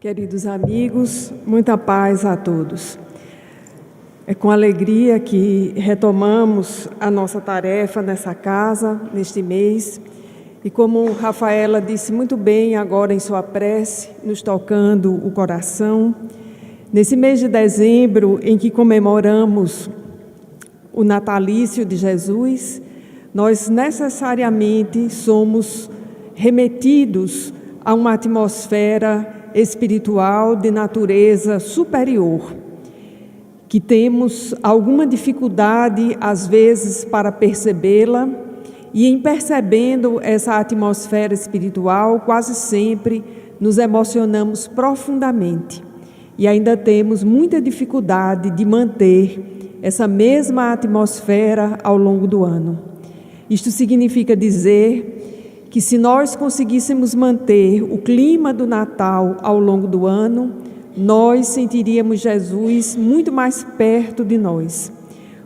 Queridos amigos, muita paz a todos. É com alegria que retomamos a nossa tarefa nessa casa, neste mês. E como Rafaela disse muito bem agora em sua prece, nos tocando o coração, nesse mês de dezembro, em que comemoramos o natalício de Jesus, nós necessariamente somos remetidos a uma atmosfera espiritual de natureza superior, que temos alguma dificuldade, às vezes, para percebê-la, e em percebendo essa atmosfera espiritual, quase sempre nos emocionamos profundamente, e ainda temos muita dificuldade de manter essa mesma atmosfera ao longo do ano. Isto significa dizer que se nós conseguíssemos manter o clima do Natal ao longo do ano, nós sentiríamos Jesus muito mais perto de nós.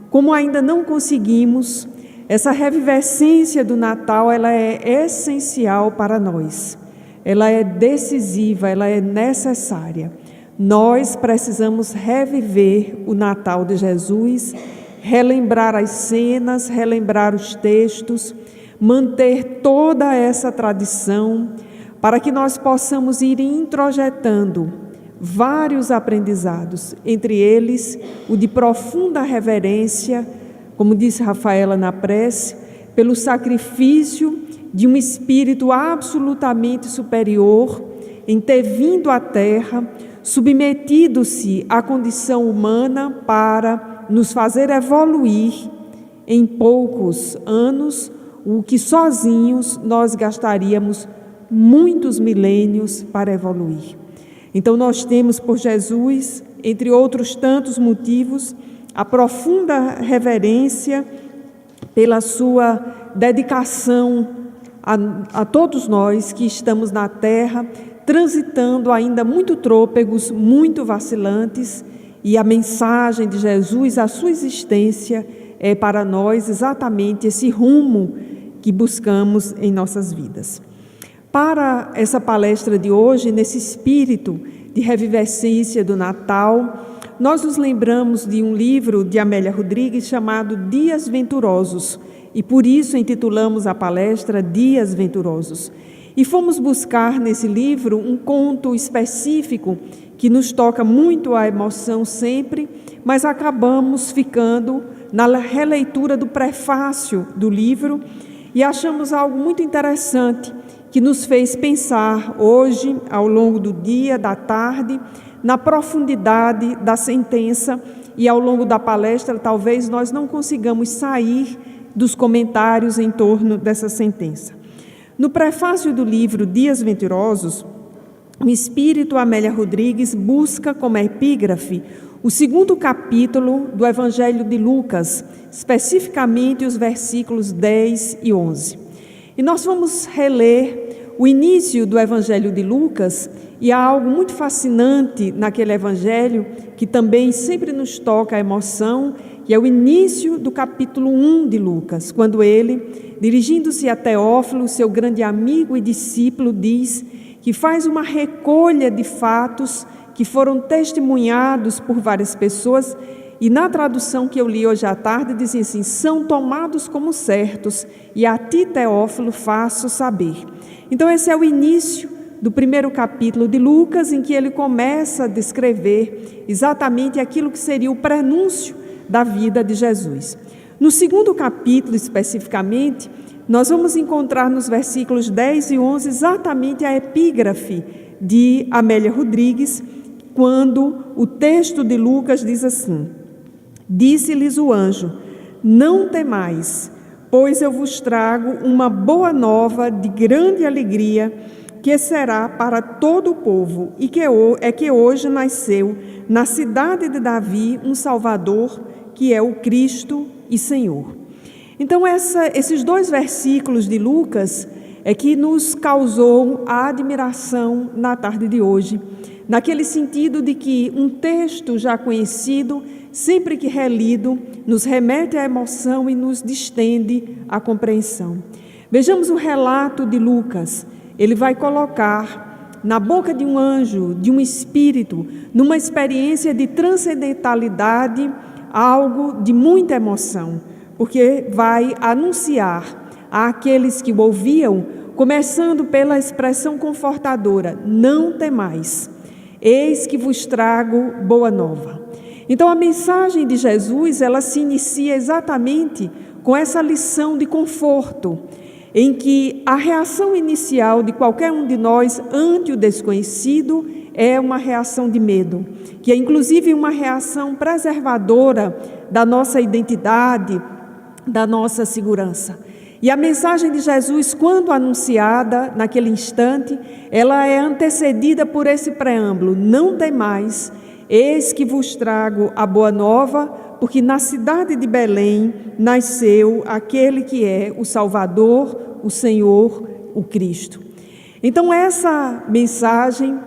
Como ainda não conseguimos, essa revivescência do Natal, ela é essencial para nós. Ela é decisiva, ela é necessária. Nós precisamos reviver o Natal de Jesus, relembrar as cenas, relembrar os textos, manter toda essa tradição, para que nós possamos ir introjetando vários aprendizados, entre eles o de profunda reverência, como disse Rafaela na prece, pelo sacrifício de um espírito absolutamente superior em ter vindo à Terra, submetido-se à condição humana para nos fazer evoluir em poucos anos, o que sozinhos nós gastaríamos muitos milênios para evoluir. Então nós temos por Jesus, entre outros tantos motivos, a profunda reverência pela sua dedicação a todos nós que estamos na terra, transitando ainda muito trôpegos, muito vacilantes, e a mensagem de Jesus, a sua existência, é para nós exatamente esse rumo que buscamos em nossas vidas. Para essa palestra de hoje, nesse espírito de revivescência do Natal, nós nos lembramos de um livro de Amélia Rodrigues chamado Dias Venturosos, e por isso intitulamos a palestra Dias Venturosos. E fomos buscar nesse livro um conto específico que nos toca muito a emoção sempre, mas acabamos ficando na releitura do prefácio do livro e achamos algo muito interessante que nos fez pensar hoje, ao longo do dia, da tarde, na profundidade da sentença, e ao longo da palestra talvez nós não consigamos sair dos comentários em torno dessa sentença. No prefácio do livro Dias Venturosos, o espírito Amélia Rodrigues busca como epígrafe o segundo capítulo do Evangelho de Lucas, especificamente os versículos 10 e 11. E nós vamos reler o início do Evangelho de Lucas, e há algo muito fascinante naquele Evangelho, que também sempre nos toca a emoção, que é o início do capítulo 1 de Lucas, quando ele, dirigindo-se a Teófilo, seu grande amigo e discípulo, diz que faz uma recolha de fatos que foram testemunhados por várias pessoas, e na tradução que eu li hoje à tarde, dizem assim: são tomados como certos, e a ti, Teófilo, faço saber. Então esse é o início do primeiro capítulo de Lucas, em que ele começa a descrever exatamente aquilo que seria o prenúncio da vida de Jesus. No segundo capítulo, especificamente, nós vamos encontrar nos versículos 10 e 11 exatamente a epígrafe de Amélia Rodrigues, quando o texto de Lucas diz assim: disse-lhes o anjo, não temais, pois eu vos trago uma boa nova de grande alegria, que será para todo o povo, e que hoje nasceu na cidade de Davi um Salvador, que é o Cristo e Senhor. Então esses dois versículos de Lucas é que nos causou a admiração na tarde de hoje, naquele sentido de que um texto já conhecido, sempre que relido, nos remete à emoção e nos distende à compreensão. Vejamos o relato de Lucas. Ele vai colocar na boca de um anjo, de um espírito, numa experiência de transcendentalidade, algo de muita emoção, porque vai anunciar àqueles que o ouviam, começando pela expressão confortadora: não temais, eis que vos trago boa nova. Então a mensagem de Jesus, ela se inicia exatamente com essa lição de conforto, em que a reação inicial de qualquer um de nós ante o desconhecido é uma reação de medo, que é inclusive uma reação preservadora da nossa identidade, da nossa segurança. E a mensagem de Jesus, quando anunciada naquele instante, ela é antecedida por esse preâmbulo: não temais, eis que vos trago a boa nova, porque na cidade de Belém nasceu aquele que é o Salvador, o Senhor, o Cristo. Então essa mensagem,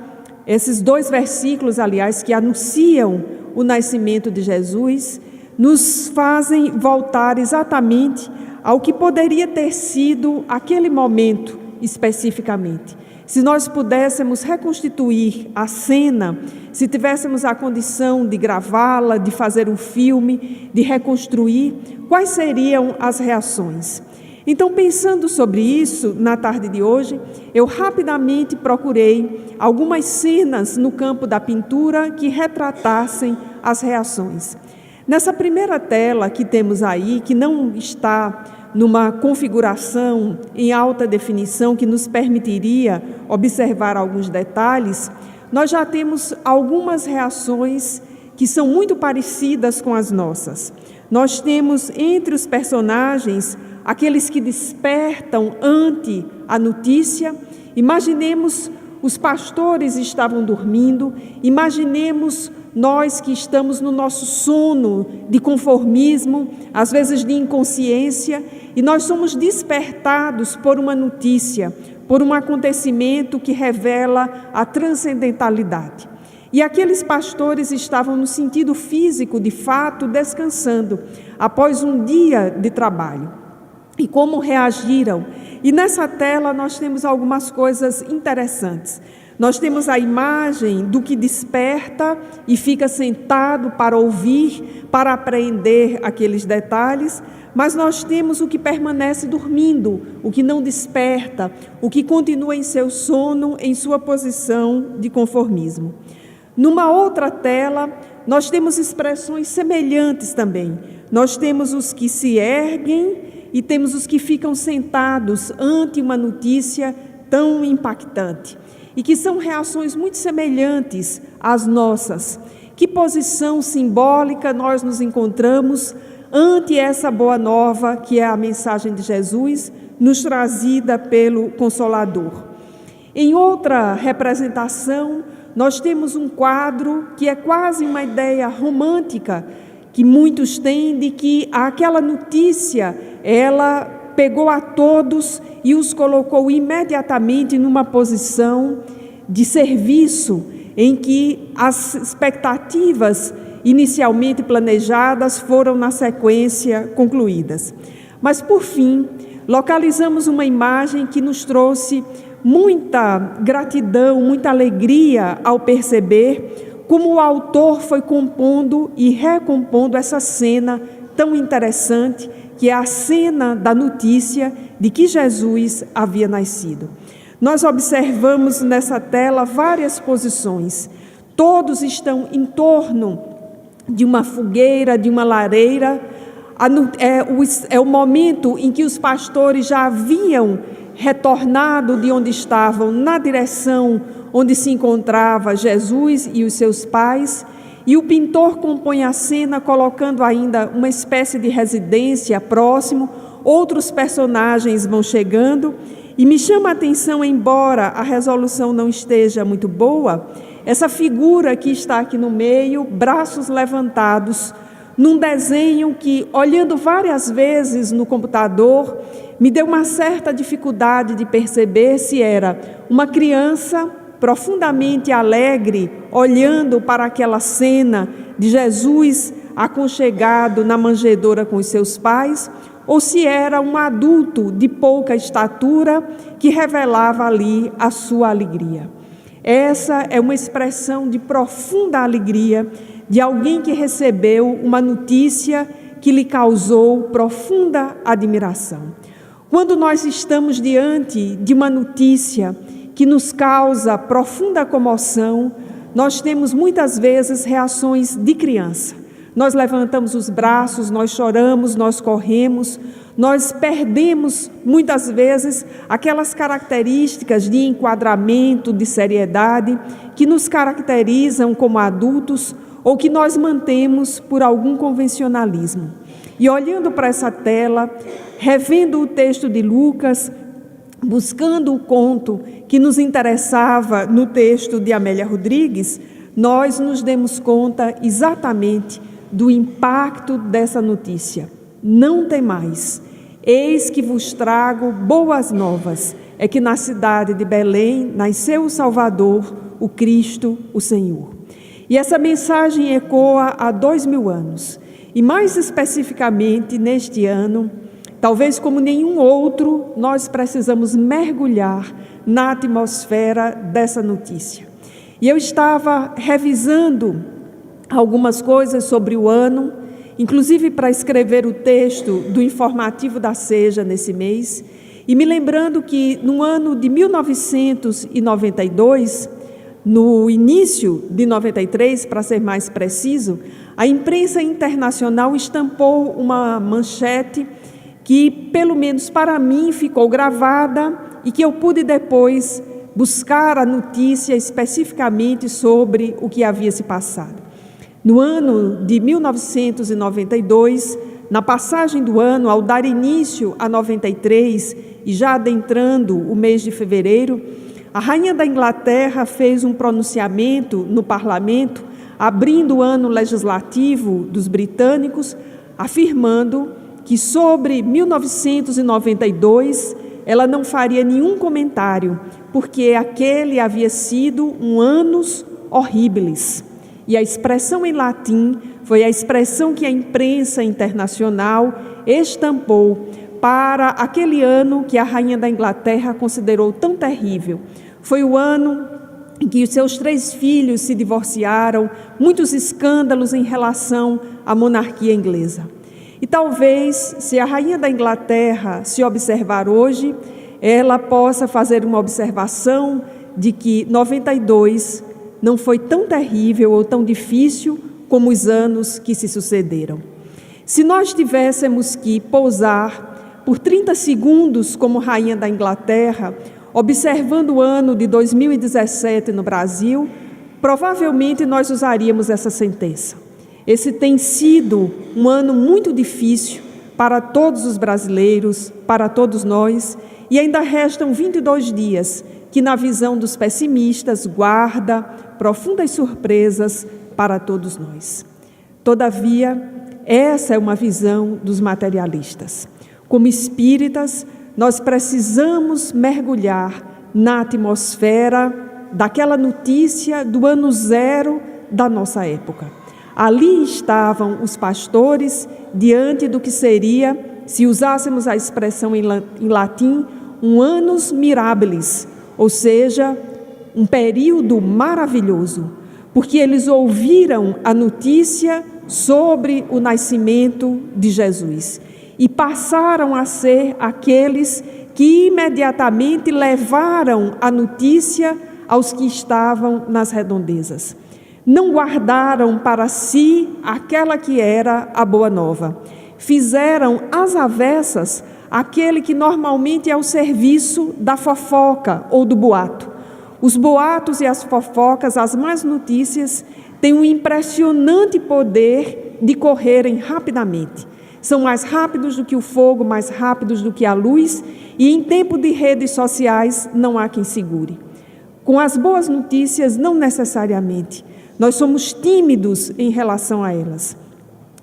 esses 2 versículos, aliás, que anunciam o nascimento de Jesus, nos fazem voltar exatamente ao que poderia ter sido aquele momento especificamente. Se nós pudéssemos reconstituir a cena, se tivéssemos a condição de gravá-la, de fazer um filme, de reconstruir, quais seriam as reações? Então, pensando sobre isso, na tarde de hoje, eu rapidamente procurei algumas cenas no campo da pintura que retratassem as reações. Nessa primeira tela que temos aí, que não está numa configuração em alta definição que nos permitiria observar alguns detalhes, nós já temos algumas reações que são muito parecidas com as nossas. Nós temos entre os personagens aqueles que despertam ante a notícia. Imaginemos, os pastores estavam dormindo, imaginemos nós que estamos no nosso sono de conformismo, às vezes de inconsciência, e nós somos despertados por uma notícia, por um acontecimento que revela a transcendentalidade. E aqueles pastores estavam no sentido físico, de fato, descansando, após um dia de trabalho. E como reagiram? E nessa tela nós temos algumas coisas interessantes. Nós temos a imagem do que desperta e fica sentado para ouvir, para apreender aqueles detalhes, mas nós temos o que permanece dormindo, o que não desperta, o que continua em seu sono, em sua posição de conformismo. Numa outra tela, nós temos expressões semelhantes também. Nós temos os que se erguem e temos os que ficam sentados ante uma notícia tão impactante. E que são reações muito semelhantes às nossas. Que posição simbólica nós nos encontramos ante essa boa nova, que é a mensagem de Jesus, nos trazida pelo Consolador. Em outra representação, nós temos um quadro que é quase uma ideia romântica, que muitos têm, de que aquela notícia, ela pegou a todos e os colocou imediatamente numa posição de serviço, em que as expectativas inicialmente planejadas foram, na sequência, concluídas. Mas, por fim, localizamos uma imagem que nos trouxe muita gratidão, muita alegria ao perceber como o autor foi compondo e recompondo essa cena tão interessante, que é a cena da notícia de que Jesus havia nascido. Nós observamos nessa tela várias posições. Todos estão em torno de uma fogueira, de uma lareira. É o momento em que os pastores já haviam retornado de onde estavam, na direção onde se encontrava Jesus e os seus pais, e o pintor compõe a cena colocando ainda uma espécie de residência próximo. Outros personagens vão chegando, e me chama a atenção, embora a resolução não esteja muito boa, essa figura que está aqui no meio, braços levantados, num desenho que, olhando várias vezes no computador, me deu uma certa dificuldade de perceber se era uma criança profundamente alegre, olhando para aquela cena de Jesus aconchegado na manjedoura com os seus pais, ou se era um adulto de pouca estatura que revelava ali a sua alegria. Essa é uma expressão de profunda alegria de alguém que recebeu uma notícia que lhe causou profunda admiração. Quando nós estamos diante de uma notícia que nos causa profunda comoção, nós temos muitas vezes reações de criança. Nós levantamos os braços, nós choramos, nós corremos, nós perdemos muitas vezes aquelas características de enquadramento, de seriedade que nos caracterizam como adultos ou que nós mantemos por algum convencionalismo. E olhando para essa tela, revendo o texto de Lucas, buscando o conto que nos interessava no texto de Amélia Rodrigues, nós nos demos conta exatamente do impacto dessa notícia. Não temais, eis que vos trago boas novas, é que na cidade de Belém nasceu o Salvador, o Cristo, o Senhor. E essa mensagem ecoa há 2000 anos, e mais especificamente neste ano, talvez como nenhum outro, nós precisamos mergulhar na atmosfera dessa notícia. E eu estava revisando algumas coisas sobre o ano, inclusive para escrever o texto do informativo da Seja nesse mês, e me lembrando que no ano de 1992, no início de 93, para ser mais preciso, a imprensa internacional estampou uma manchete que, pelo menos para mim, ficou gravada e que eu pude depois buscar a notícia especificamente sobre o que havia se passado. No ano de 1992, na passagem do ano, ao dar início a 93 e já adentrando o mês de fevereiro, a rainha da Inglaterra fez um pronunciamento no parlamento, abrindo o ano legislativo dos britânicos, afirmando que sobre 1992 ela não faria nenhum comentário, porque aquele havia sido um annus horribilis. E a expressão em latim foi a expressão que a imprensa internacional estampou para aquele ano que a rainha da Inglaterra considerou tão terrível. Foi o ano em que os seus 3 filhos se divorciaram, muitos escândalos em relação à monarquia inglesa. E talvez, se a rainha da Inglaterra se observar hoje, ela possa fazer uma observação de que 92 não foi tão terrível ou tão difícil como os anos que se sucederam. Se nós tivéssemos que pousar por 30 segundos como rainha da Inglaterra, observando o ano de 2017 no Brasil, provavelmente nós usaríamos essa sentença. Esse tem sido um ano muito difícil para todos os brasileiros, para todos nós, e ainda restam 22 dias que, na visão dos pessimistas, guarda profundas surpresas para todos nós. Todavia, essa é uma visão dos materialistas. Como espíritas, nós precisamos mergulhar na atmosfera daquela notícia do ano zero da nossa época. Ali estavam os pastores diante do que seria, se usássemos a expressão em latim, um annus mirabilis, ou seja, um período maravilhoso, porque eles ouviram a notícia sobre o nascimento de Jesus e passaram a ser aqueles que imediatamente levaram a notícia aos que estavam nas redondezas. Não guardaram para si aquela que era a boa nova. Fizeram às avessas aquele que normalmente é o serviço da fofoca ou do boato. Os boatos e as fofocas, as más notícias, têm um impressionante poder de correrem rapidamente. São mais rápidos do que o fogo, mais rápidos do que a luz, e em tempo de redes sociais não há quem segure. Com as boas notícias, não necessariamente. Nós somos tímidos em relação a elas.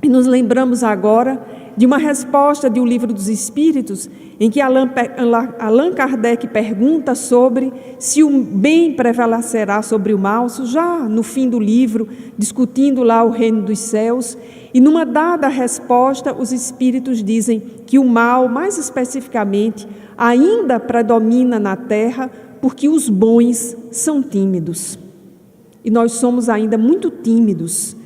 E nos lembramos agora de uma resposta de O Livro dos Espíritos, em que Allan Kardec pergunta sobre se o bem prevalecerá sobre o mal, já no fim do livro, discutindo lá o reino dos céus, e numa dada resposta, os Espíritos dizem que o mal, mais especificamente, ainda predomina na Terra porque os bons são tímidos. E nós somos ainda muito tímidos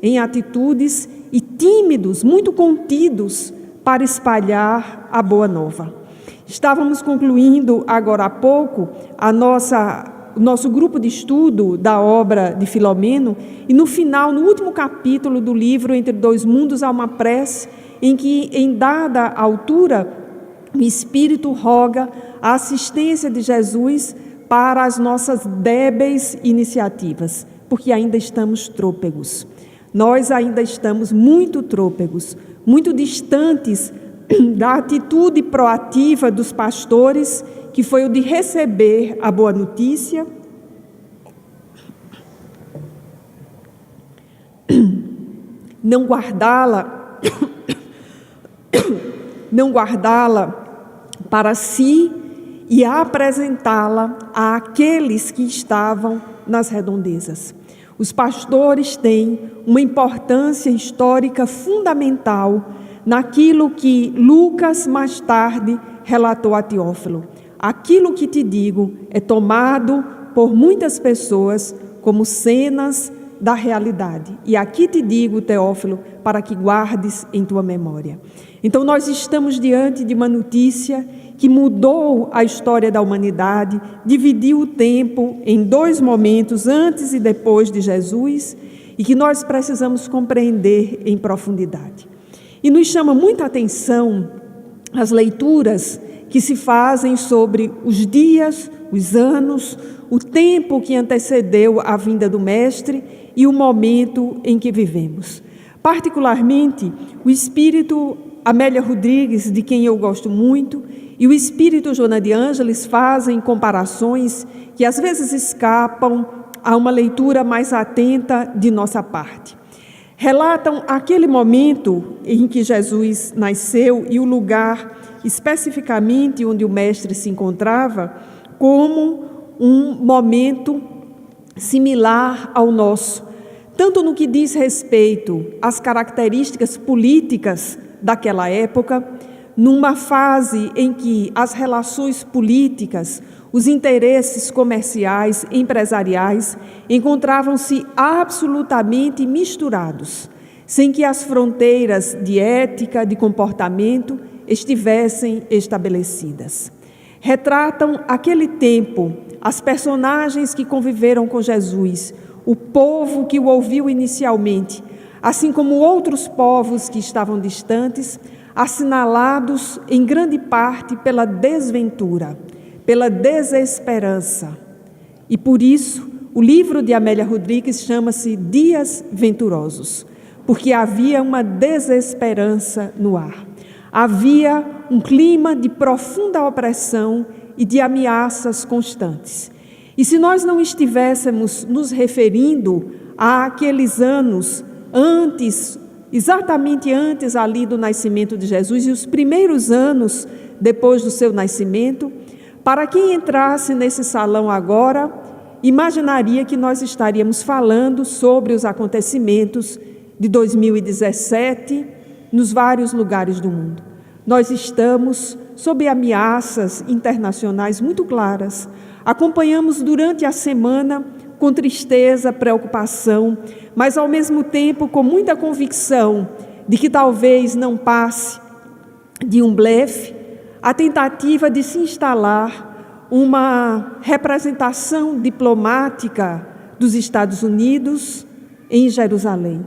em atitudes e tímidos, muito contidos para espalhar a boa nova. Estávamos concluindo agora há pouco o nosso grupo de estudo da obra de Filomeno, e no final, no último capítulo do livro Entre Dois Mundos, há uma prece em que, em dada altura, o Espírito roga a assistência de Jesus para as nossas débeis iniciativas, porque ainda estamos trôpegos. Nós ainda estamos muito trôpegos, muito distantes da atitude proativa dos pastores, que foi o de receber a boa notícia, não guardá-la para si e apresentá-la àqueles que estavam nas redondezas. Os pastores têm uma importância histórica fundamental naquilo que Lucas mais tarde relatou a Teófilo. Aquilo que te digo é tomado por muitas pessoas como cenas da realidade. E aqui te digo, Teófilo, para que guardes em tua memória. Então nós estamos diante de uma notícia que mudou a história da humanidade, dividiu o tempo em dois momentos, antes e depois de Jesus, e que nós precisamos compreender em profundidade. E nos chama muita atenção as leituras que se fazem sobre os dias, os anos, o tempo que antecedeu a vinda do Mestre e o momento em que vivemos. Particularmente, o espírito Amélia Rodrigues, de quem eu gosto muito, e o espírito Joana de Ângeles fazem comparações que às vezes escapam a uma leitura mais atenta de nossa parte. Relatam aquele momento em que Jesus nasceu e o lugar especificamente onde o Mestre se encontrava como um momento similar ao nosso, tanto no que diz respeito às características políticas daquela época, numa fase em que as relações políticas, os interesses comerciais, empresariais, encontravam-se absolutamente misturados, sem que as fronteiras de ética, de comportamento, estivessem estabelecidas. Retratam aquele tempo, as personagens que conviveram com Jesus, o povo que o ouviu inicialmente, assim como outros povos que estavam distantes, assinalados em grande parte pela desventura, pela desesperança. E por isso, o livro de Amélia Rodrigues chama-se Dias Venturosos, porque havia uma desesperança no ar. Havia um clima de profunda opressão e de ameaças constantes. E se nós não estivéssemos nos referindo àqueles anos antes, exatamente antes ali do nascimento de Jesus e os primeiros anos depois do seu nascimento, para quem entrasse nesse salão agora, imaginaria que nós estaríamos falando sobre os acontecimentos de 2017 nos vários lugares do mundo. Nós estamos sob ameaças internacionais muito claras. Acompanhamos durante a semana com tristeza, preocupação, mas ao mesmo tempo com muita convicção de que talvez não passe de um blefe a tentativa de se instalar uma representação diplomática dos Estados Unidos em Jerusalém.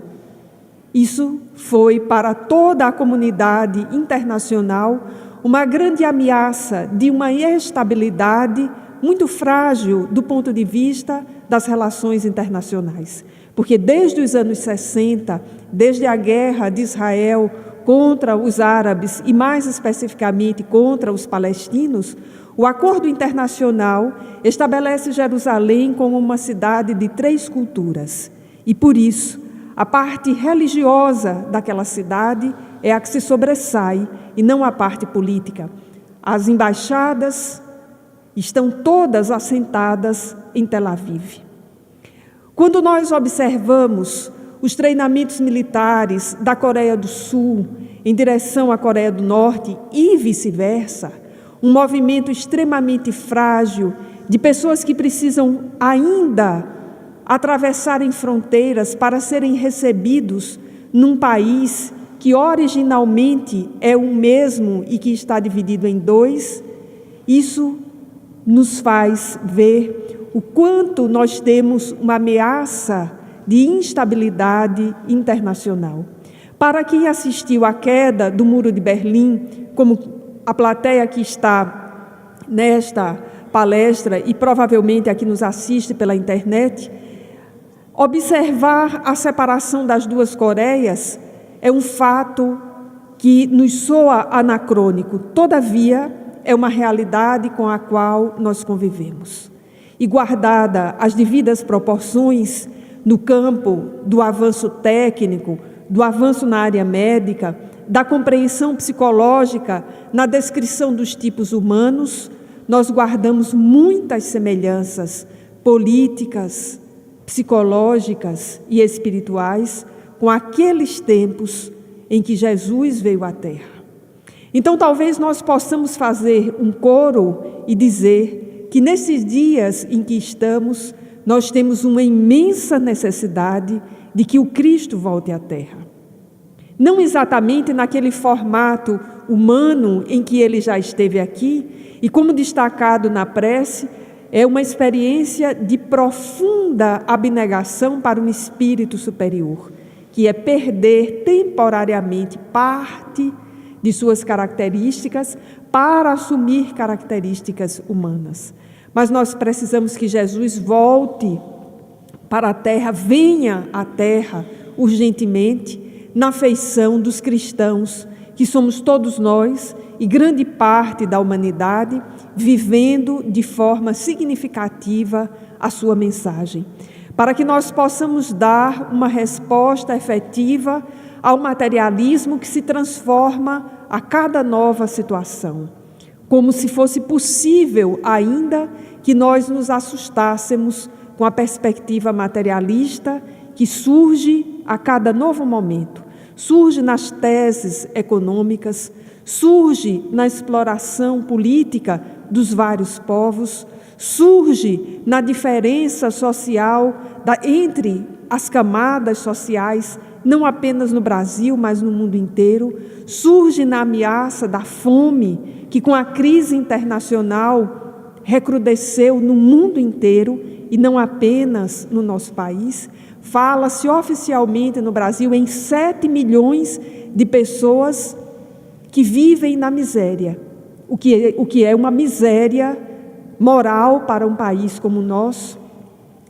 Isso foi para toda a comunidade internacional uma grande ameaça de uma estabilidade muito frágil do ponto de vista das relações internacionais. Porque desde os anos 60, desde a guerra de Israel contra os árabes e mais especificamente contra os palestinos, o acordo internacional estabelece Jerusalém como uma cidade de 3 culturas. E por isso, a parte religiosa daquela cidade é a que se sobressai e não a parte política. As embaixadas estão todas assentadas em Tel Aviv. Quando nós observamos os treinamentos militares da Coreia do Sul em direção à Coreia do Norte e vice-versa, um movimento extremamente frágil, de pessoas que precisam ainda atravessarem fronteiras para serem recebidos num país que originalmente é o mesmo e que está dividido em dois. Isso nos faz ver o quanto nós temos uma ameaça de instabilidade internacional. Para quem assistiu à queda do Muro de Berlim, como a plateia que está nesta palestra e provavelmente a que nos assiste pela internet, observar a separação das duas Coreias é um fato que nos soa anacrônico, todavia é uma realidade com a qual nós convivemos. E guardada as devidas proporções no campo do avanço técnico, do avanço na área médica, da compreensão psicológica, na descrição dos tipos humanos, nós guardamos muitas semelhanças políticas, psicológicas e espirituais com aqueles tempos em que Jesus veio à Terra. Então, talvez nós possamos fazer um coro e dizer que nesses dias em que estamos, nós temos uma imensa necessidade de que o Cristo volte à Terra. Não exatamente naquele formato humano em que ele já esteve aqui, e como destacado na prece, é uma experiência de profunda abnegação para um espírito superior, que é perder temporariamente parte de suas características para assumir características humanas. Mas nós precisamos que Jesus volte para a terra, venha à terra urgentemente, na feição dos cristãos, que somos todos nós e grande parte da humanidade, vivendo de forma significativa a sua mensagem, para que nós possamos dar uma resposta efetiva ao materialismo que se transforma a cada nova situação, como se fosse possível ainda que nós nos assustássemos com a perspectiva materialista que surge a cada novo momento, surge nas teses econômicas, surge na exploração política dos vários povos, surge na diferença social entre as camadas sociais, não apenas no Brasil, mas no mundo inteiro, surge na ameaça da fome, que com a crise internacional recrudesceu no mundo inteiro e não apenas no nosso país. Fala-se oficialmente no Brasil em 7 milhões de pessoas que vivem na miséria, o que é uma miséria moral para um país como o nosso,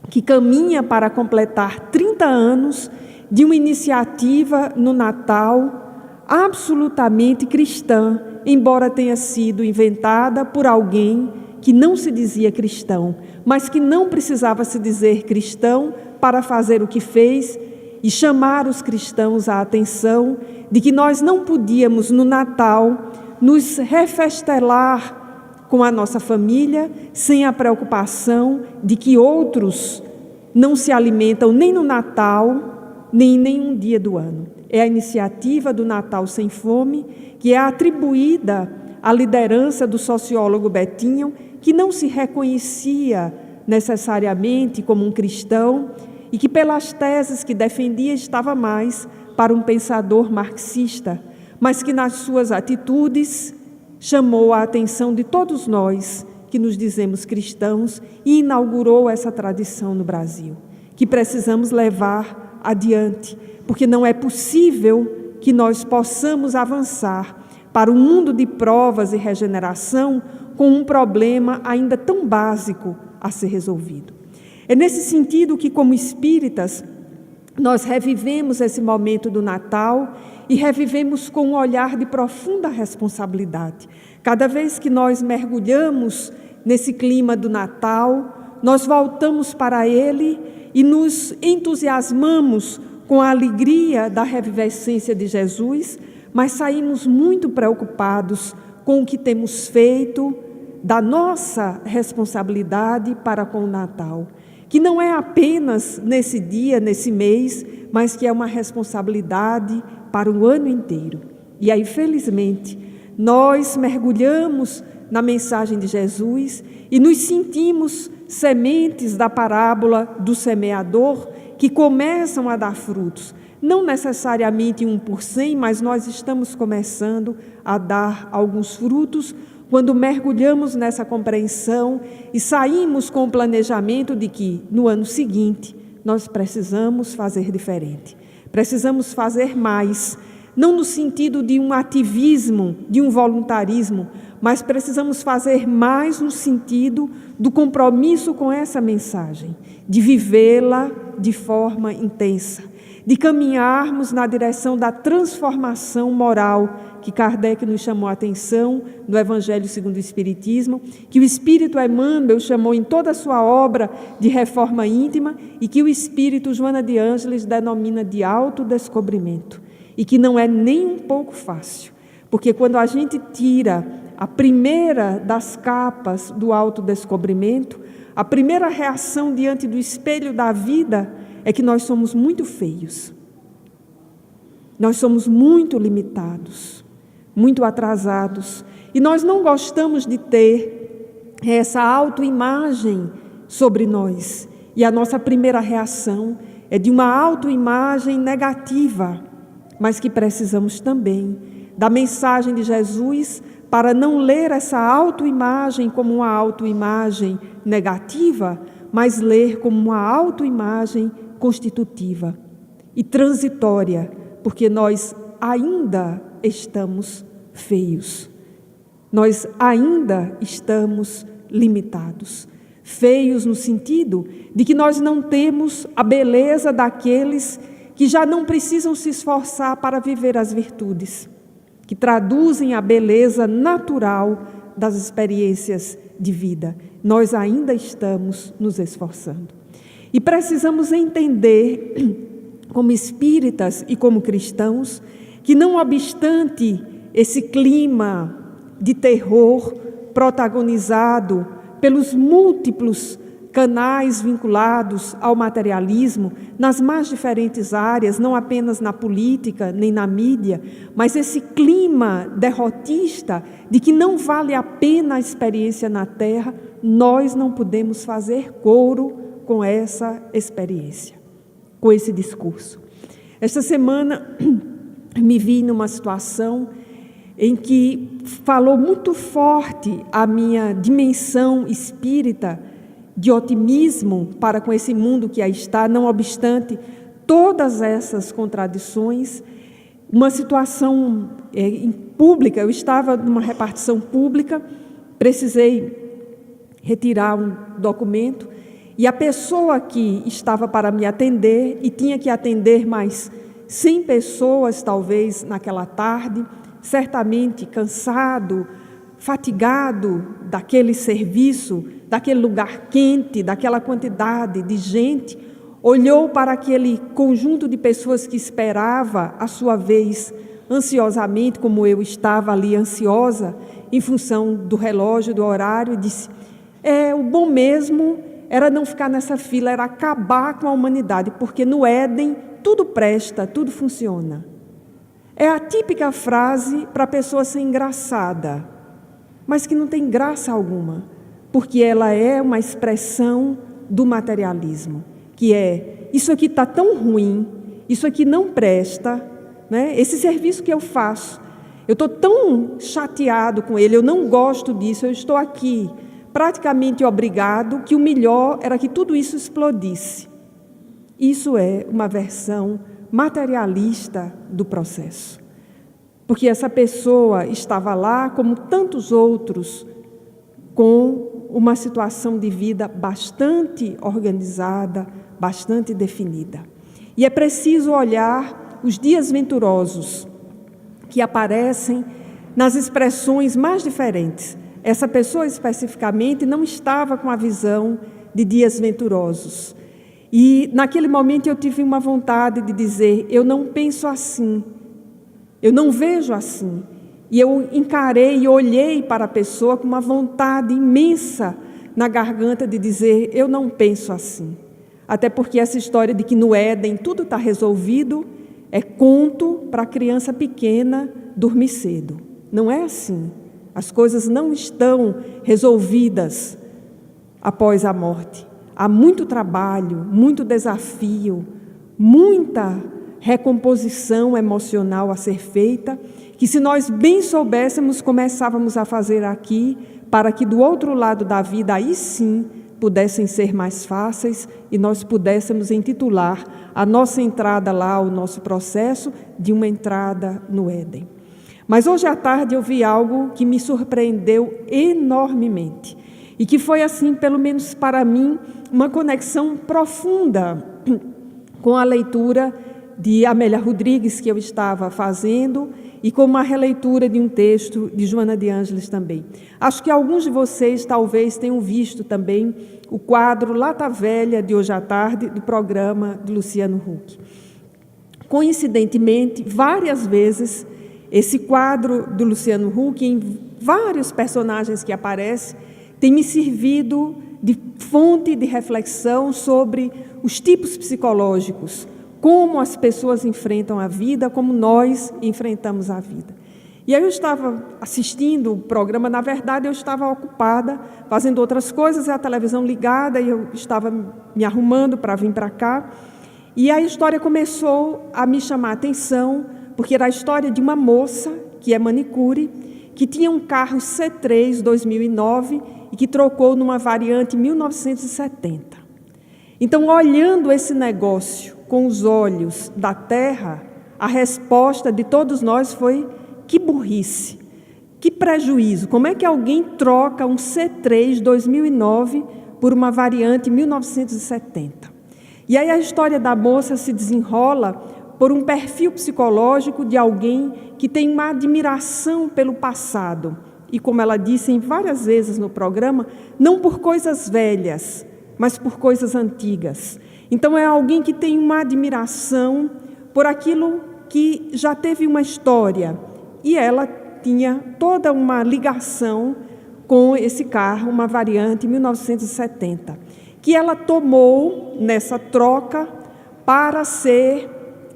que caminha para completar 30 anos de uma iniciativa no Natal absolutamente cristã, embora tenha sido inventada por alguém que não se dizia cristão, mas que não precisava se dizer cristão para fazer o que fez e chamar os cristãos à atenção de que nós não podíamos, no Natal, nos refestelar com a nossa família sem a preocupação de que outros não se alimentam nem no Natal, nem em nenhum dia do ano. É a iniciativa do Natal Sem Fome, que é atribuída à liderança do sociólogo Betinho, que não se reconhecia necessariamente como um cristão e que, pelas teses que defendia, estava mais para um pensador marxista, mas que nas suas atitudes chamou a atenção de todos nós que nos dizemos cristãos e inaugurou essa tradição no Brasil, que precisamos levar adiante, porque não é possível que nós possamos avançar para um mundo de provas e regeneração com um problema ainda tão básico a ser resolvido. É nesse sentido que, como espíritas, nós revivemos esse momento do Natal e revivemos com um olhar de profunda responsabilidade. Cada vez que nós mergulhamos nesse clima do Natal, nós voltamos para ele e nos entusiasmamos com a alegria da revivescência de Jesus, mas saímos muito preocupados com o que temos feito, da nossa responsabilidade para com o Natal, que não é apenas nesse dia, nesse mês, mas que é uma responsabilidade para o ano inteiro. E aí, felizmente, nós mergulhamos na mensagem de Jesus e nos sentimos sementes da parábola do semeador que começam a dar frutos. Não necessariamente 1 por 100, mas nós estamos começando a dar alguns frutos quando mergulhamos nessa compreensão e saímos com o planejamento de que, no ano seguinte, nós precisamos fazer diferente. Precisamos fazer mais, não no sentido de um ativismo, de um voluntarismo, mas precisamos fazer mais no sentido do compromisso com essa mensagem, de vivê-la de forma intensa, de caminharmos na direção da transformação moral que Kardec nos chamou a atenção no Evangelho segundo o Espiritismo, que o Espírito Emmanuel chamou em toda a sua obra de reforma íntima e que o Espírito Joana de Ângeles denomina de autodescobrimento, e que não é nem um pouco fácil, porque quando a gente tira a primeira das capas do autodescobrimento, a primeira reação diante do espelho da vida é que nós somos muito feios, nós somos muito limitados, muito atrasados, e nós não gostamos de ter essa autoimagem sobre nós, e a nossa primeira reação é de uma autoimagem negativa, mas que precisamos também da mensagem de Jesus para não ler essa autoimagem como uma autoimagem negativa, mas ler como uma autoimagem constitutiva e transitória, porque nós ainda estamos feios, nós ainda estamos limitados. Feios no sentido de que nós não temos a beleza daqueles que já não precisam se esforçar para viver as virtudes, que traduzem a beleza natural das experiências de vida. Nós ainda estamos nos esforçando. E precisamos entender, como espíritas e como cristãos, que não obstante esse clima de terror protagonizado pelos múltiplos canais vinculados ao materialismo, nas mais diferentes áreas, não apenas na política, nem na mídia, mas esse clima derrotista de que não vale a pena a experiência na Terra, nós não podemos fazer coro com essa experiência, com esse discurso. Esta semana me vi numa situação em que falou muito forte a minha dimensão espírita de otimismo para com esse mundo que aí está, não obstante todas essas contradições. Uma situação pública, eu estava numa repartição pública, precisei retirar um documento e a pessoa que estava para me atender e tinha que atender mais 100 pessoas talvez naquela tarde, certamente cansado, fatigado daquele serviço, daquele lugar quente, daquela quantidade de gente, olhou para aquele conjunto de pessoas que esperava a sua vez ansiosamente, como eu estava ali ansiosa, em função do relógio, do horário, e disse: o bom mesmo era não ficar nessa fila, era acabar com a humanidade, porque no Éden tudo presta, tudo funciona. É a típica frase para a pessoa ser engraçada, mas que não tem graça alguma, porque ela é uma expressão do materialismo, que é: isso aqui está tão ruim, isso aqui não presta, né? Esse serviço que eu faço, eu estou tão chateado com ele, eu não gosto disso, eu estou aqui praticamente obrigado, que o melhor era que tudo isso explodisse. Isso é uma versão materialista do processo, porque essa pessoa estava lá, como tantos outros, com uma situação de vida bastante organizada, bastante definida. E é preciso olhar os dias venturosos que aparecem nas expressões mais diferentes. Essa pessoa especificamente não estava com a visão de dias venturosos. E naquele momento eu tive uma vontade de dizer: eu não penso assim, eu não vejo assim. E eu encarei e olhei para a pessoa com uma vontade imensa na garganta de dizer: eu não penso assim. Até porque essa história de que no Éden tudo está resolvido é conto para criança pequena dormir cedo. Não é assim. As coisas não estão resolvidas após a morte. Há muito trabalho, muito desafio, muita recomposição emocional a ser feita, que se nós bem soubéssemos, começávamos a fazer aqui, para que do outro lado da vida, aí sim, pudessem ser mais fáceis e nós pudéssemos intitular a nossa entrada lá, o nosso processo, de uma entrada no Éden. Mas hoje à tarde eu vi algo que me surpreendeu enormemente e que foi assim, pelo menos para mim, uma conexão profunda com a leitura de Amélia Rodrigues que eu estava fazendo e com uma releitura de um texto de Joana de Ângeles também. Acho que alguns de vocês talvez tenham visto também o quadro Lata Velha de hoje à tarde do programa de Luciano Huck. Coincidentemente, várias vezes, esse quadro do Luciano Huck, em vários personagens que aparecem, tem me servido de fonte de reflexão sobre os tipos psicológicos, como as pessoas enfrentam a vida, como nós enfrentamos a vida. E aí eu estava assistindo o programa, na verdade eu estava ocupada, fazendo outras coisas, a televisão ligada, e eu estava me arrumando para vir para cá, e a história começou a me chamar a atenção, porque era a história de uma moça, que é manicure, que tinha um carro C3 2009 e que trocou numa variante 1970. Então, olhando esse negócio com os olhos da terra, a resposta de todos nós foi: que burrice, que prejuízo. Como é que alguém troca um C3 2009 por uma variante 1970? E aí a história da moça se desenrola por um perfil psicológico de alguém que tem uma admiração pelo passado. E como ela disse várias vezes no programa, não por coisas velhas, mas por coisas antigas. Então é alguém que tem uma admiração por aquilo que já teve uma história. E ela tinha toda uma ligação com esse carro, uma variante 1970, que ela tomou nessa troca para ser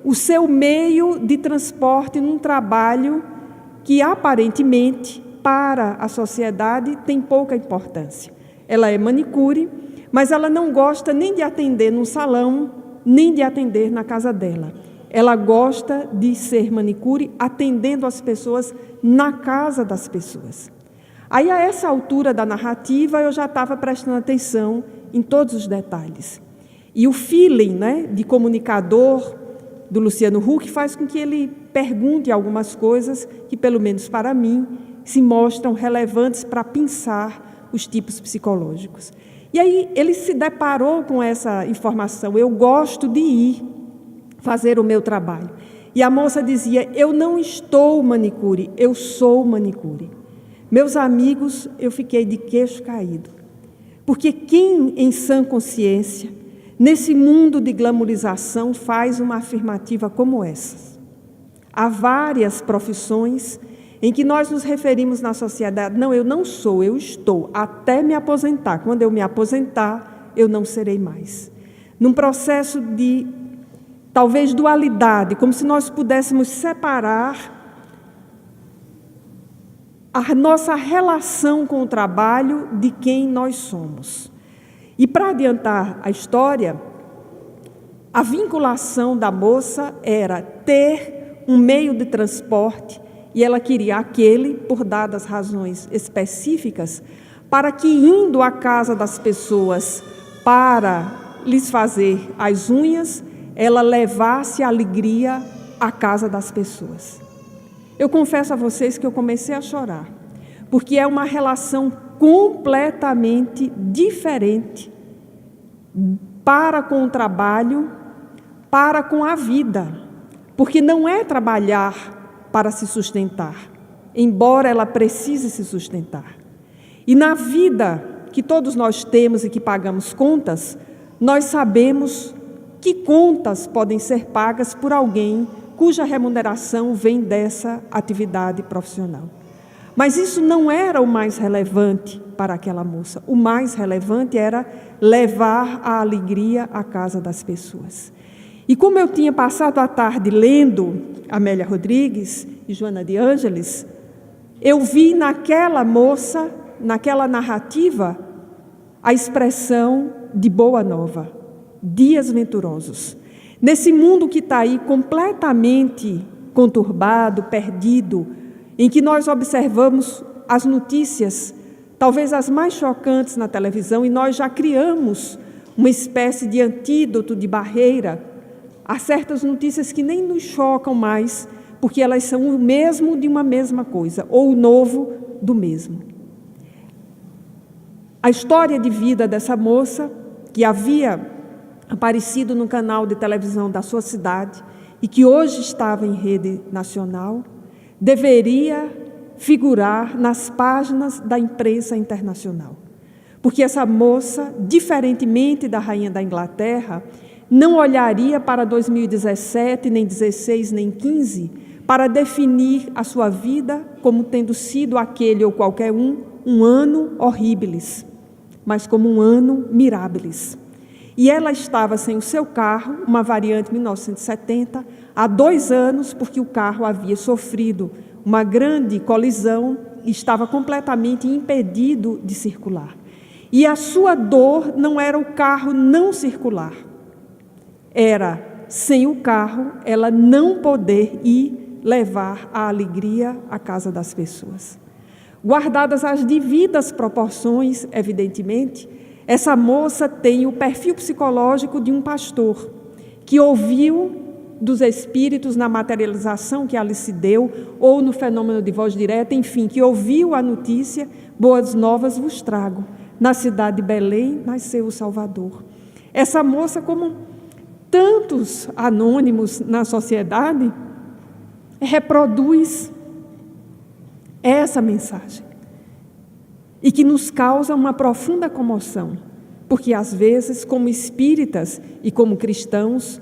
o seu meio de transporte num trabalho que aparentemente para a sociedade tem pouca importância. Ela é manicure, mas ela não gosta nem de atender num salão, nem de atender na casa dela. Ela gosta de ser manicure atendendo as pessoas na casa das pessoas. Aí, a essa altura da narrativa, eu já estava prestando atenção em todos os detalhes. E o feeling, de comunicador do Luciano Huck faz com que ele pergunte algumas coisas que, pelo menos para mim, se mostram relevantes para pensar os tipos psicológicos. E aí ele se deparou com essa informação: eu gosto de ir fazer o meu trabalho. E a moça dizia: eu não estou manicure, eu sou manicure. Meus amigos, eu fiquei de queixo caído. Porque quem em sã consciência, nesse mundo de glamorização, faz uma afirmativa como essa? Há várias profissões em que nós nos referimos na sociedade: não, eu não sou, eu estou, até me aposentar. Quando eu me aposentar, eu não serei mais. Num processo de, talvez, dualidade, como se nós pudéssemos separar a nossa relação com o trabalho de quem nós somos. E para adiantar a história, a vinculação da moça era ter um meio de transporte, e ela queria aquele, por dadas razões específicas, para que, indo à casa das pessoas para lhes fazer as unhas, ela levasse a alegria à casa das pessoas. Eu confesso a vocês que eu comecei a chorar, porque é uma relação completamente diferente para com o trabalho, para com a vida, porque não é trabalhar para se sustentar, embora ela precise se sustentar. E na vida que todos nós temos e que pagamos contas, nós sabemos que contas podem ser pagas por alguém cuja remuneração vem dessa atividade profissional. Mas isso não era o mais relevante para aquela moça. O mais relevante era levar a alegria à casa das pessoas. E como eu tinha passado a tarde lendo Amélia Rodrigues e Joana de Ângeles, Eu vi naquela moça, naquela narrativa, a expressão de boa nova, dias venturosos. Nesse mundo que está aí completamente conturbado, perdido, em que nós observamos as notícias, talvez as mais chocantes na televisão, e nós já criamos uma espécie de antídoto, de barreira, há certas notícias que nem nos chocam mais, porque elas são o mesmo de uma mesma coisa, ou o novo do mesmo. A história de vida dessa moça, que havia aparecido no canal de televisão da sua cidade e que hoje estava em rede nacional, deveria figurar nas páginas da imprensa internacional. Porque essa moça, diferentemente da rainha da Inglaterra, não olharia para 2017, nem 16, nem 15, para definir a sua vida como tendo sido aquele ou qualquer um ano horribilis, mas como um ano mirabilis. E ela estava sem o seu carro, uma variante 1970, há 2 anos, porque o carro havia sofrido uma grande colisão e estava completamente impedido de circular. E a sua dor não era o carro não circular, era, sem o carro, ela não poder ir levar a alegria à casa das pessoas. Guardadas as devidas proporções, evidentemente, essa moça tem o perfil psicológico de um pastor que ouviu dos espíritos na materialização que ali se deu, ou no fenômeno de voz direta, enfim, que ouviu a notícia, boas novas vos trago. Na cidade de Belém nasceu o Salvador. Essa moça, como tantos anônimos na sociedade, reproduz essa mensagem e que nos causa uma profunda comoção, porque às vezes, como espíritas e como cristãos,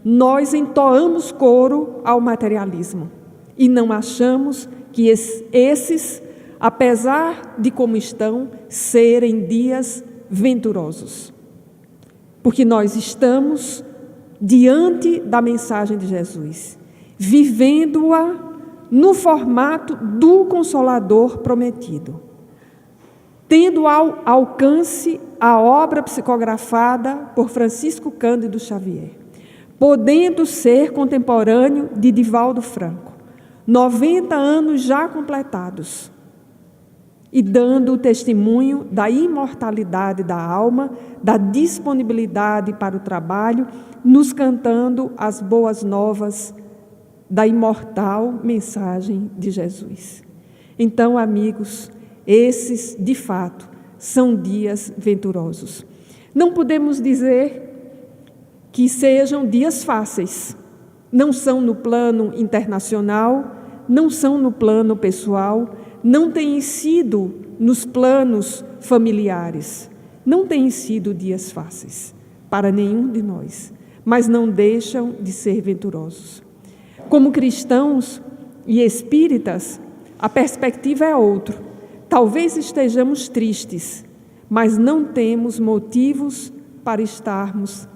nós entoamos coro ao materialismo e não achamos que esses, apesar de como estão, serem dias venturosos. Porque nós estamos diante da mensagem de Jesus, vivendo-a no formato do Consolador prometido, tendo ao alcance a obra psicografada por Francisco Cândido Xavier, podendo ser contemporâneo de Divaldo Franco, 90 anos já completados, e dando o testemunho da imortalidade da alma, da disponibilidade para o trabalho, nos cantando as boas novas da imortal mensagem de Jesus. Então, amigos, esses, de fato, são dias venturosos. Não podemos dizer que sejam dias fáceis. Não são no plano internacional, não são no plano pessoal, não têm sido nos planos familiares. Não têm sido dias fáceis para nenhum de nós, mas não deixam de ser venturosos. Como cristãos e espíritas, a perspectiva é outra. Talvez estejamos tristes, mas não temos motivos para estarmos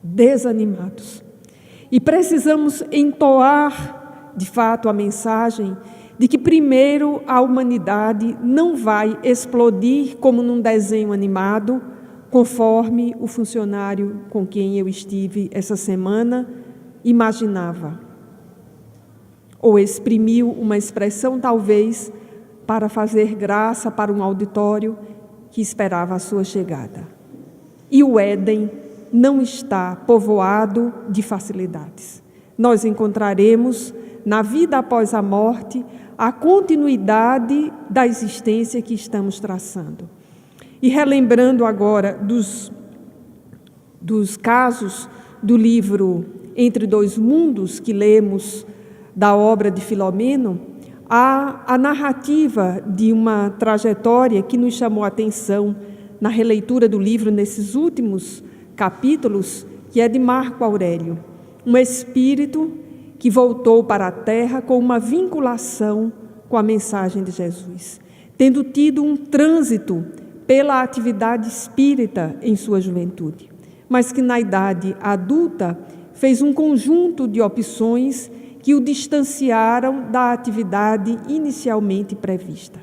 desanimados. E precisamos entoar, de fato, a mensagem de que, primeiro, a humanidade não vai explodir como num desenho animado, conforme o funcionário com quem eu estive essa semana imaginava, ou exprimiu uma expressão, talvez, para fazer graça para um auditório que esperava a sua chegada. E o Éden não está povoado de facilidades. Nós encontraremos, na vida após a morte, a continuidade da existência que estamos traçando. E relembrando agora dos casos do livro Entre Dois Mundos, que lemos da obra de Filomeno, há a narrativa de uma trajetória que nos chamou a atenção na releitura do livro nesses últimos capítulos, que é de Marco Aurélio, um espírito que voltou para a Terra com uma vinculação com a mensagem de Jesus, tendo tido um trânsito pela atividade espírita em sua juventude, mas que na idade adulta fez um conjunto de opções que o distanciaram da atividade inicialmente prevista.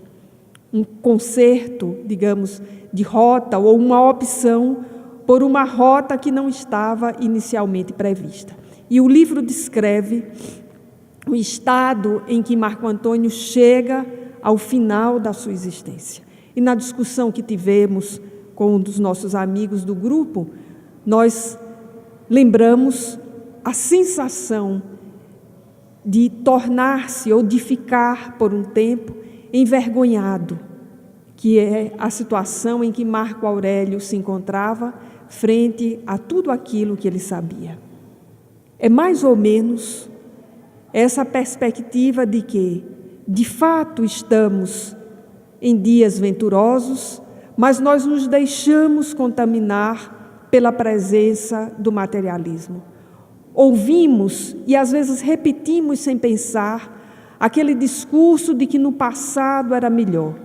Um conserto, digamos, de rota ou uma opção por uma rota que não estava inicialmente prevista. E o livro descreve o estado em que Marco Antônio chega ao final da sua existência. E na discussão que tivemos com um dos nossos amigos do grupo, nós lembramos a sensação de tornar-se ou de ficar por um tempo envergonhado, que é a situação em que Marco Aurélio se encontrava frente a tudo aquilo que ele sabia. É mais ou menos essa perspectiva de que, de fato, estamos em dias venturosos, mas nós nos deixamos contaminar pela presença do materialismo. Ouvimos e às vezes repetimos sem pensar aquele discurso de que no passado era melhor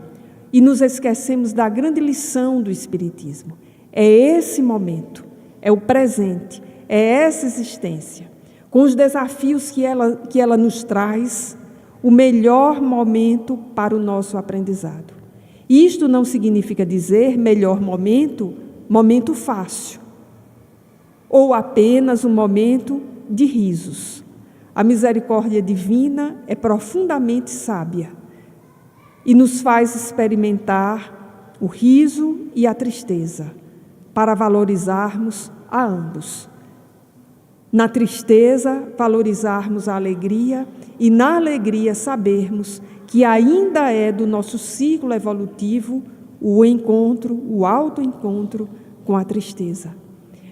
e nos esquecemos da grande lição do Espiritismo. É esse momento, é o presente, é essa existência, com os desafios que ela nos traz, o melhor momento para o nosso aprendizado. Isto não significa dizer melhor momento, momento fácil, ou apenas um momento de risos. A misericórdia divina é profundamente sábia e nos faz experimentar o riso e a tristeza, para valorizarmos a ambos. Na tristeza, valorizarmos a alegria e na alegria sabermos que ainda é do nosso ciclo evolutivo o encontro, o autoencontro com a tristeza.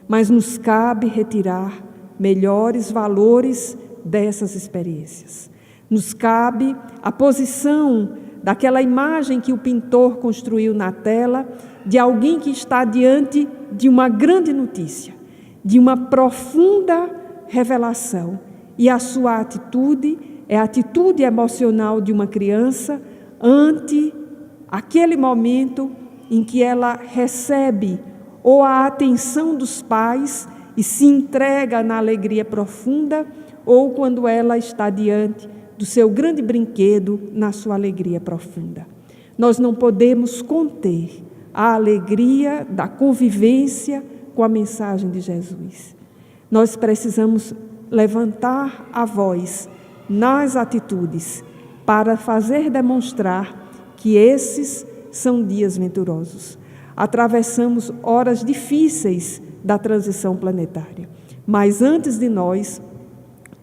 Mas nos cabe retirar melhores valores dessas experiências. Nos cabe a posição daquela imagem que o pintor construiu na tela de alguém que está diante de uma grande notícia, de uma profunda revelação. E a sua atitude é a atitude emocional de uma criança ante aquele momento em que ela recebe ou a atenção dos pais e se entrega na alegria profunda, ou quando ela está diante do seu grande brinquedo na sua alegria profunda. Nós não podemos conter a alegria da convivência com a mensagem de Jesus. Nós precisamos levantar a voz nas atitudes para fazer demonstrar que esses são dias venturosos. Atravessamos horas difíceis da transição planetária, mas antes de nós,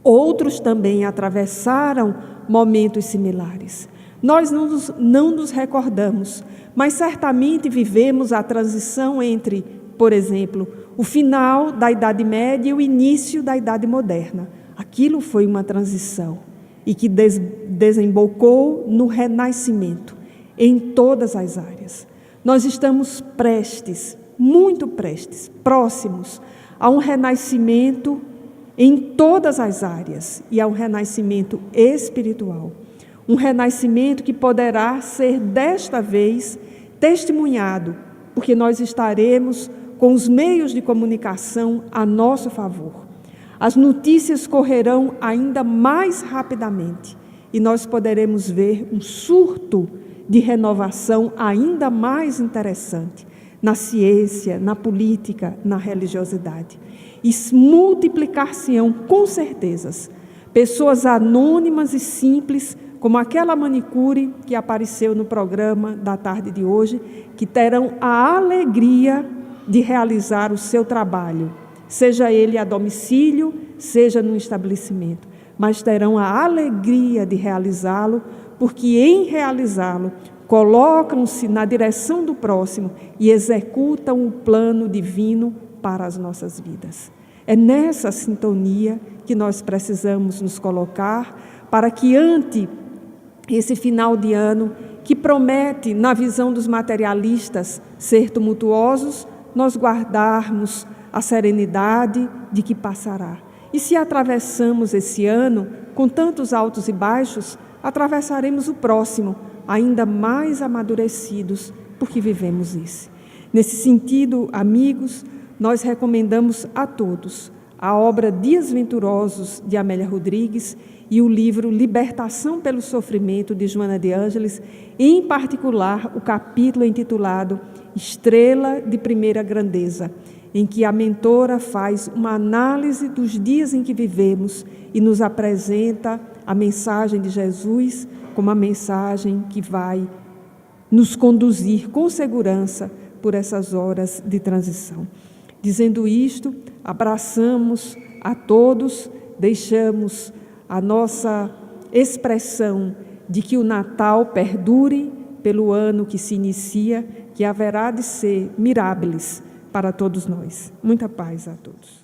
outros também atravessaram momentos similares. Nós não nos recordamos, mas certamente vivemos a transição entre, por exemplo, o final da Idade Média e o início da Idade Moderna. Aquilo foi uma transição e que desembocou no renascimento em todas as áreas. Nós estamos prestes, muito prestes, próximos a um renascimento em todas as áreas e a um renascimento espiritual. Um renascimento que poderá ser desta vez testemunhado, porque nós estaremos com os meios de comunicação a nosso favor. As notícias correrão ainda mais rapidamente e nós poderemos ver um surto de renovação ainda mais interessante na ciência, na política, na religiosidade. E multiplicar-se-ão, com certezas, pessoas anônimas e simples, como aquela manicure que apareceu no programa da tarde de hoje, que terão a alegria de realizar o seu trabalho, seja ele a domicílio, seja no estabelecimento, mas terão a alegria de realizá-lo, porque em realizá-lo, colocam-se na direção do próximo e executam o plano divino para as nossas vidas. É nessa sintonia que nós precisamos nos colocar para que ante esse final de ano, que promete, na visão dos materialistas, ser tumultuosos, nós guardarmos a serenidade de que passará. E se atravessamos esse ano com tantos altos e baixos, atravessaremos o próximo, ainda mais amadurecidos, porque vivemos esse. Nesse sentido, amigos, nós recomendamos a todos a obra Dias Venturosos, de Amélia Rodrigues, e o livro Libertação pelo Sofrimento, de Joana de Ângeles, em particular o capítulo intitulado Estrela de Primeira Grandeza, em que a mentora faz uma análise dos dias em que vivemos e nos apresenta a mensagem de Jesus como a mensagem que vai nos conduzir com segurança por essas horas de transição. Dizendo isto, abraçamos a todos, deixamos a nossa expressão de que o Natal perdure pelo ano que se inicia, que haverá de ser mirabilis para todos nós. Muita paz a todos.